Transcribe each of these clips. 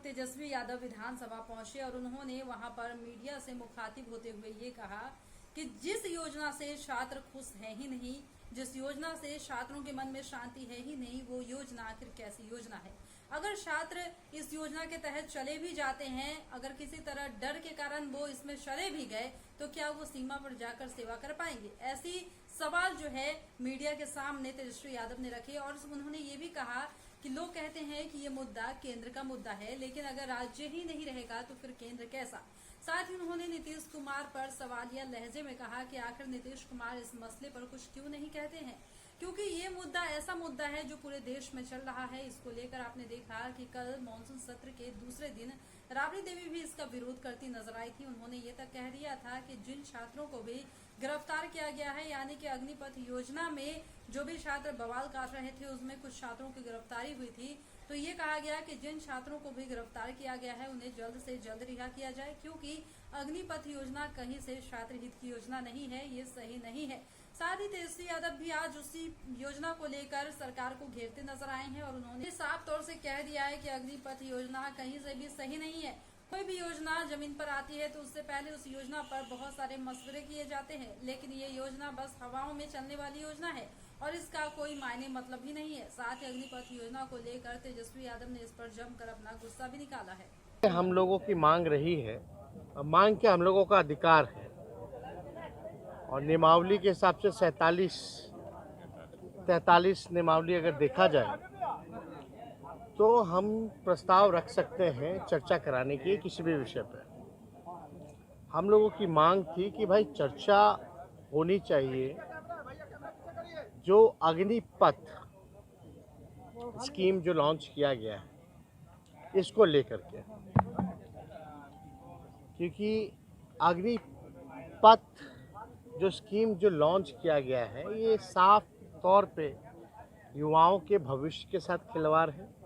तेजस्वी यादव विधानसभा पहुंचे और उन्होंने वहां पर मीडिया से मुखातिब होते हुए ये कहा कि जिस योजना से छात्र खुश है ही नहीं, जिस योजना से छात्रों के मन में शांति है ही नहीं, वो योजना आखिर कैसी योजना है। अगर छात्र इस योजना के तहत चले भी जाते हैं, अगर किसी तरह डर के कारण वो इसमें चले भी गए, तो क्या वो सीमा पर जाकर सेवा कर पाएंगे? ऐसी सवाल जो है मीडिया के सामने तेजस्वी यादव ने रखे। और उन्होंने ये भी कहा कि लोग कहते हैं कि ये मुद्दा केंद्र का मुद्दा है, लेकिन अगर राज्य ही नहीं रहेगा तो फिर केंद्र कैसा। साथ ही उन्होंने नीतीश कुमार पर सवालिया लहजे में कहा कि आखिर नीतीश कुमार इस मसले पर कुछ क्यों नहीं कहते हैं, क्योंकि ये मुद्दा ऐसा मुद्दा है जो पूरे देश में चल रहा है। इसको लेकर आपने देखा कि कल मानसून सत्र के दूसरे दिन राबड़ी देवी भी इसका विरोध करती नजर आई थी। उन्होंने ये तक कह दिया था कि जिन छात्रों को भी गिरफ्तार किया गया है, यानी कि अग्निपथ योजना में जो भी छात्र बवाल काट रहे थे उसमें कुछ छात्रों की गिरफ्तारी हुई थी, तो ये कहा गया कि जिन छात्रों को भी गिरफ्तार किया गया है उन्हें जल्द से जल्द रिहा किया जाए, क्योंकि अग्निपथ योजना कहीं से छात्र हित की योजना नहीं है, ये सही नहीं है। साथ ही तेजस्वी यादव भी आज उसी योजना को लेकर सरकार को घेरते नजर आए हैं और उन्होंने साफ तौर से कह दिया है कि अग्निपथ योजना कहीं से भी सही नहीं है। कोई भी योजना जमीन पर आती है तो उससे पहले उस योजना पर बहुत सारे मशवरे किए जाते हैं, लेकिन ये योजना बस हवाओं में चलने वाली योजना है और इसका कोई मायने मतलब ही नहीं है। साथ ही अग्निपथ योजना को लेकर तेजस्वी यादव ने इस पर जमकर अपना गुस्सा भी निकाला है। हम लोगों की मांग रही है, मांग के हम लोगों का अधिकार है और नियमावली के हिसाब से 43 नियमावली अगर देखा जाए तो हम प्रस्ताव रख सकते हैं चर्चा कराने की किसी भी विषय पर। हम लोगों की मांग थी कि भाई चर्चा होनी चाहिए जो अग्निपथ स्कीम जो लॉन्च किया गया है इसको लेकर के, क्योंकि अग्निपथ जो स्कीम जो लॉन्च किया गया है ये साफ तौर पे युवाओं के भविष्य के साथ खिलवाड़ है।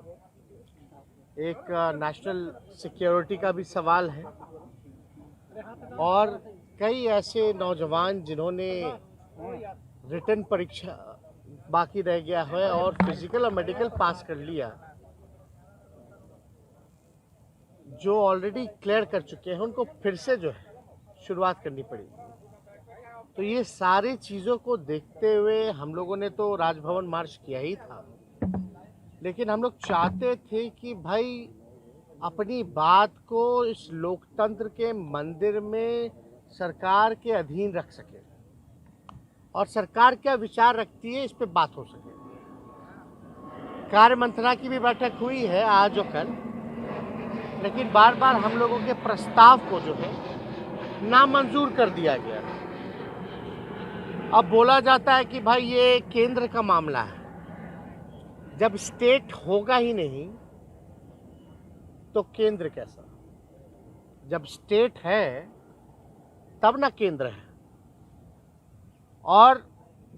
एक नेशनल सिक्योरिटी का भी सवाल है और कई ऐसे नौजवान जिन्होंने रिटन परीक्षा बाकी रह गया है और फिजिकल और मेडिकल पास कर लिया, जो ऑलरेडी क्लियर कर चुके हैं, उनको फिर से जो है शुरुआत करनी पड़ेगी। तो ये सारी चीज़ों को देखते हुए हम लोगों ने तो राजभवन मार्च किया ही था, लेकिन हम लोग चाहते थे कि भाई अपनी बात को इस लोकतंत्र के मंदिर में सरकार के अधीन रख सके और सरकार क्या विचार रखती है इस पे बात हो सके। कार्य मंत्रणा की भी बैठक हुई है आज और कल, लेकिन बार बार हम लोगों के प्रस्ताव को जो है नामंजूर कर दिया गया। अब बोला जाता है कि भाई ये केंद्र का मामला है। जब स्टेट होगा ही नहीं तो केंद्र कैसा? जब स्टेट है तब ना केंद्र है। और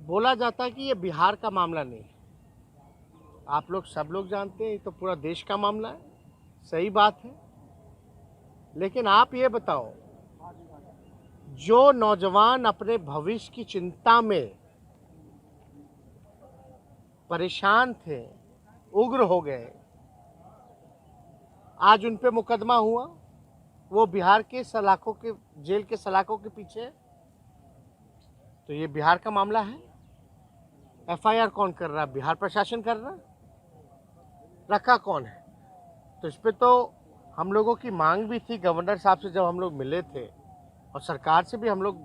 बोला जाता है कि ये बिहार का मामला नहीं है। आप लोग सब लोग जानते हैं ये तो पूरा देश का मामला है, सही बात है। लेकिन आप ये बताओ, जो नौजवान अपने भविष्य की चिंता में परेशान थे, उग्र हो गए, आज उन पे मुकदमा हुआ, वो बिहार के सलाखों के जेल के सलाखों के पीछे है। तो ये बिहार का मामला है। एफआईआर कौन कर रहा है? बिहार प्रशासन कर रहा है। रखा कौन है? तो इस पे तो हम लोगों की मांग भी थी। गवर्नर साहब से जब हम लोग मिले थे और सरकार से भी हम लोग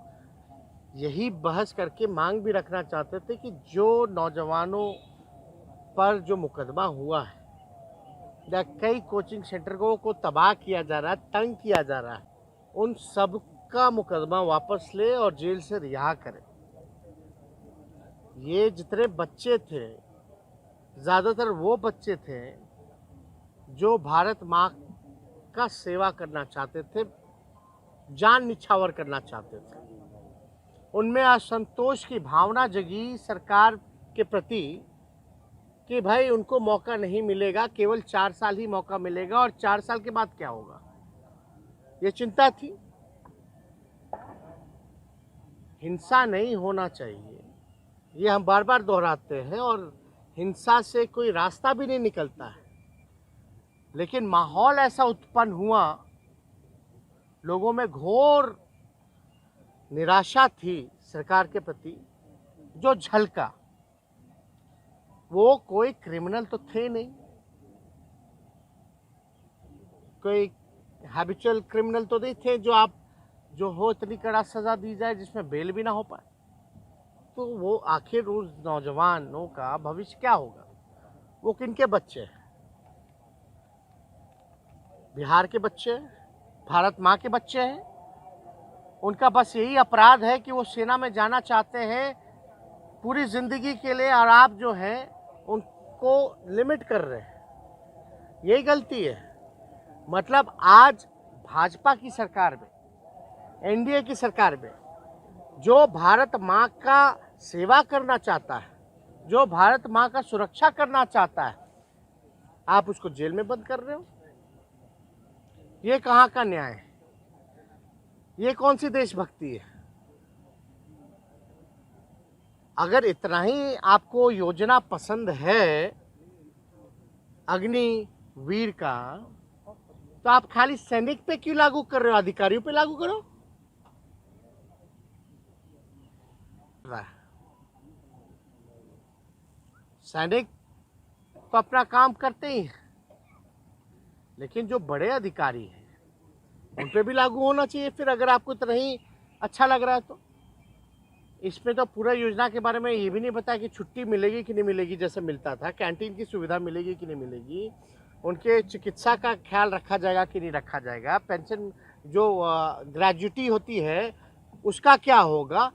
यही बहस करके मांग भी रखना चाहते थे कि जो नौजवानों पर जो मुकदमा हुआ है या कई कोचिंग सेंटरों को तबाह किया जा रहा है, तंग किया जा रहा है, उन सब का मुकदमा वापस ले और जेल से रिहा करें। ये जितने बच्चे थे, ज़्यादातर वो बच्चे थे जो भारत माँ का सेवा करना चाहते थे, जान निछावर करना चाहते थे। उनमें असंतोष की भावना जगी सरकार के प्रति कि भाई उनको मौका नहीं मिलेगा, केवल 4 साल ही मौका मिलेगा और 4 साल के बाद क्या होगा, ये चिंता थी। हिंसा नहीं होना चाहिए, ये हम बार बार दोहराते हैं और हिंसा से कोई रास्ता भी नहीं निकलता है। लेकिन माहौल ऐसा उत्पन्न हुआ, लोगों में घोर निराशा थी सरकार के प्रति, जो झलका। वो कोई क्रिमिनल तो थे नहीं, कोई हैबिचुअल क्रिमिनल तो नहीं थे जो हो इतनी कड़ा सजा दी जाए जिसमें बेल भी ना हो पाए। तो वो आखिर उस नौजवानों का भविष्य क्या होगा? वो किनके बच्चे हैं? बिहार के बच्चे, भारत माँ के बच्चे हैं। उनका बस यही अपराध है कि वो सेना में जाना चाहते हैं पूरी जिंदगी के लिए, और आप जो है उनको लिमिट कर रहे हैं। यही गलती है। मतलब आज भाजपा की सरकार में, एनडीए की सरकार में, जो भारत माँ का सेवा करना चाहता है, जो भारत माँ का सुरक्षा करना चाहता है, आप उसको जेल में बंद कर रहे हो। ये कहाँ का न्याय है? ये कौन सी देशभक्ति है? अगर इतना ही आपको योजना पसंद है अग्निवीर का, तो आप खाली सैनिक पे क्यों लागू कर रहे हो? अधिकारियों पे लागू करो। सैनिक तो अपना काम करते ही हैं, लेकिन जो बड़े अधिकारी हैं उन पे भी लागू होना चाहिए। फिर अगर आपको इतना ही अच्छा लग रहा है तो इसमें तो पूरा योजना के बारे में ये भी नहीं बताया कि छुट्टी मिलेगी कि नहीं मिलेगी, जैसे मिलता था, कैंटीन की सुविधा मिलेगी कि नहीं मिलेगी, उनके चिकित्सा का ख्याल रखा जाएगा कि नहीं रखा जाएगा, पेंशन जो ग्रेजुटी होती है उसका क्या होगा,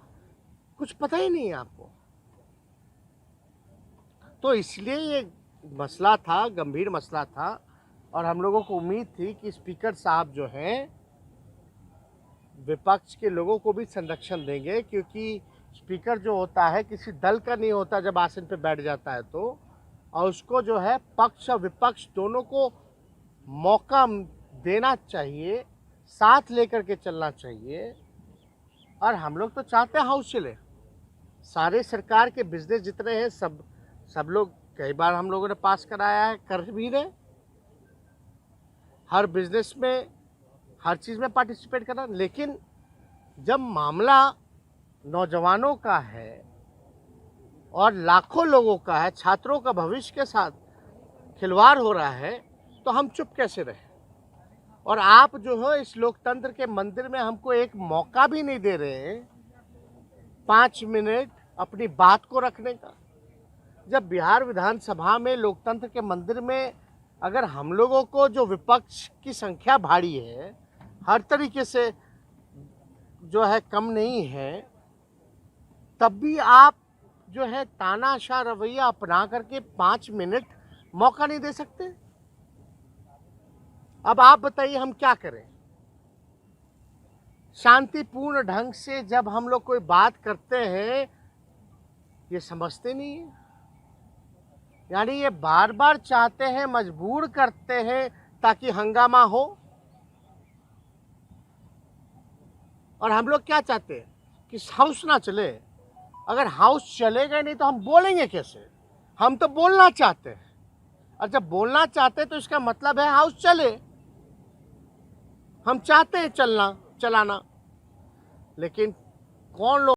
कुछ पता ही नहीं है आपको। तो इसलिए ये मसला था, गंभीर मसला था, और हम लोगों को उम्मीद थी कि स्पीकर साहब जो हैं विपक्ष के लोगों को भी संरक्षण देंगे, क्योंकि स्पीकर जो होता है किसी दल का नहीं होता जब आसन पे बैठ जाता है तो, और उसको जो है पक्ष और विपक्ष दोनों को मौका देना चाहिए, साथ लेकर के चलना चाहिए। और हम लोग तो चाहते हैं हाउस चले, सारे सरकार के बिजनेस जितने हैं सब लोग, कई बार हम लोगों ने पास कराया है, कर भी रहे। हर बिजनेस में, हर चीज़ में पार्टिसिपेट करना। लेकिन जब मामला नौजवानों का है और लाखों लोगों का है, छात्रों का भविष्य के साथ खिलवाड़ हो रहा है, तो हम चुप कैसे रहे? और आप जो है इस लोकतंत्र के मंदिर में हमको एक मौका भी नहीं दे रहे हैं 5 मिनट अपनी बात को रखने का। जब बिहार विधानसभा में लोकतंत्र के मंदिर में अगर हम लोगों को, जो विपक्ष की संख्या भारी है, हर तरीके से जो है कम नहीं है, तब भी आप जो है तानाशाह रवैया अपना करके 5 मिनट मौका नहीं दे सकते। अब आप बताइए हम क्या करें? शांतिपूर्ण ढंग से जब हम लोग कोई बात करते हैं, ये समझते नहीं है। यानी ये बार बार चाहते हैं, मजबूर करते हैं ताकि हंगामा हो। और हम लोग क्या चाहते हैं कि हाउस ना चले। अगर हाउस चलेगा नहीं तो हम बोलेंगे कैसे? हम तो बोलना चाहते हैं, और जब बोलना चाहते हैं तो इसका मतलब है हाउस चले। हम चाहते हैं चलाना, लेकिन कौन लोग